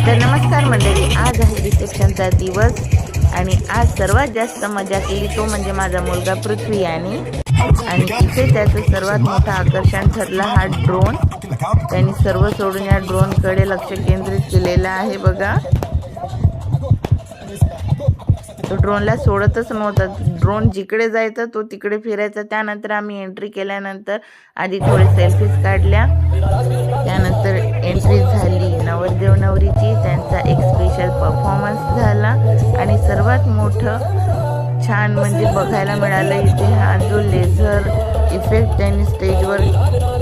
तर नमस्कार मंडळी, आज आहे रिसेप्शनचा दिवस आणि आज सर्वात जास्त मजा केली तो म्हणजे माझा मुलगा पृथ्वी आणि इथे त्याचं सर्वात मोठं आकर्षण ठरला हा ड्रोन। त्यांनी सर्व सोडून या ड्रोनकडे लक्ष केंद्रित केलेलं आहे बघा। तो ड्रोनला सोडतच नव्हता, ड्रोन जिकडे जायचा तो तिकडे फिरायचा। त्यानंतर आम्ही एंट्री केल्यानंतर आधी थोडे सेल्फीज काढल्या, त्यानंतर एंट्री झाली नवरदेव नवरीची। त्यांचा एक स्पेशल परफॉर्मन्स झाला आणि सर्वात मोठं छान म्हणजे बघायला मिळालं इथे हा जो लेझर इफेक्ट त्यांनी स्टेजवर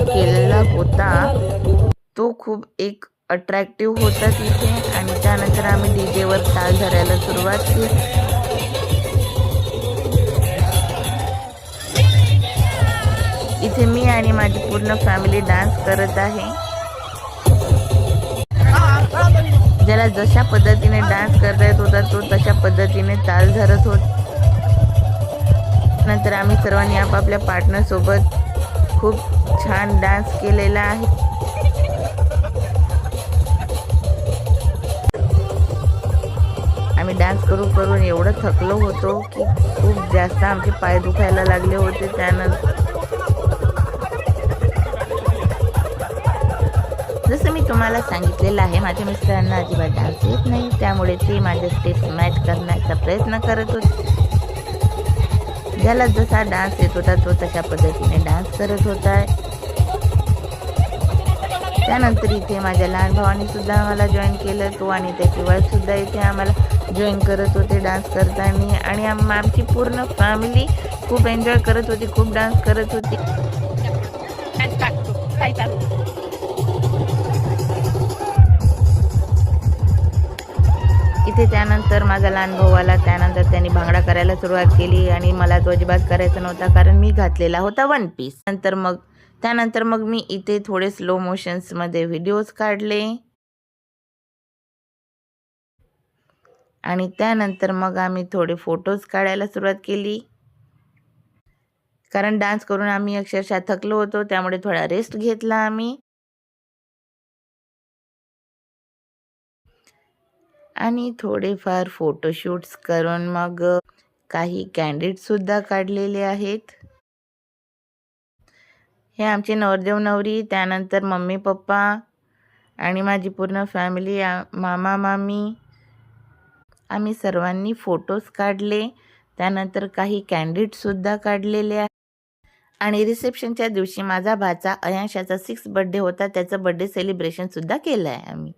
केलेला होता तो खूप एक अट्रॅक्टिव्ह होता तिथे। आणि त्यानंतर आम्ही डीजेवर ताल धरायला सुरुवात केली। इथे मी आणि माझी पूर्ण फॅमिली डान्स करत आहे। ज्याला जशा पद्धतीने डान्स करता येत होता तो तशा पद्धतीने ताल धरत होता। नंतर आम्ही सर्वांनी आपापल्या पार्टनर सोबत खूप छान डान्स केलेला आहे। आम्ही डान्स करून एवढं थकलो होतो की खूप जास्त आमचे पाय दुखायला लागले होते। त्यानंतर जसं मी तुम्हाला सांगितलेलं आहे, माझ्या मिस्टरांना अजिबात डान्स येत नाही, त्यामुळे ते माझ्या स्टेप्स मॅच करण्याचा प्रयत्न करत होते। ज्याला जसा डान्स येत होता तो तशा पद्धतीने डान्स करत होता। त्यानंतर इथे माझ्या लहान भावाने सुद्धा आम्हाला जॉईन केलं, तो आणि त्याची वाईफ सुद्धा इथे आम्हाला जॉईन करत होते डान्स करताना। आणि आमची पूर्ण फॅमिली खूप एन्जॉय करत होती, खूप डान्स करत होती। इथे त्यानंतर माझा लहान भाऊ आला, त्यानंतर त्यांनी भांगडा करायला सुरुवात केली आणि मला तो अजिबात करायचा नव्हता कारण मी घातलेला होता वन पीस। त्यानंतर मग मी इथे थोडे स्लो मोशन्स मध्ये व्हिडिओज काढले आणि त्यानंतर मग आम्ही थोडे फोटोज काढायला सुरुवात केली कारण डान्स करून आम्ही अक्षरशः थकलो होतो, त्यामुळे थोडा रेस्ट घेतला आम्ही। आणि थोडेफार फोटोशूट्स करून मग काही कॅन्डिड सुद्धा काढलेले आहेत। हे आमचे नवरदेव नवरी, त्यानंतर मम्मी पप्पा आणि माझी पूर्ण फॅमिली, मामा मामी, आम्ही सर्वांनी फोटोज काढले। त्यानंतर काही कॅन्डिड सुद्धा काढलेले आहेत। आणि रिसेप्शनच्या दिवशी माझा भाचा अयांशाचा 6th बर्थडे होता, त्याचं बर्थडे सेलिब्रेशन सुद्धा केलं आहे आम्ही।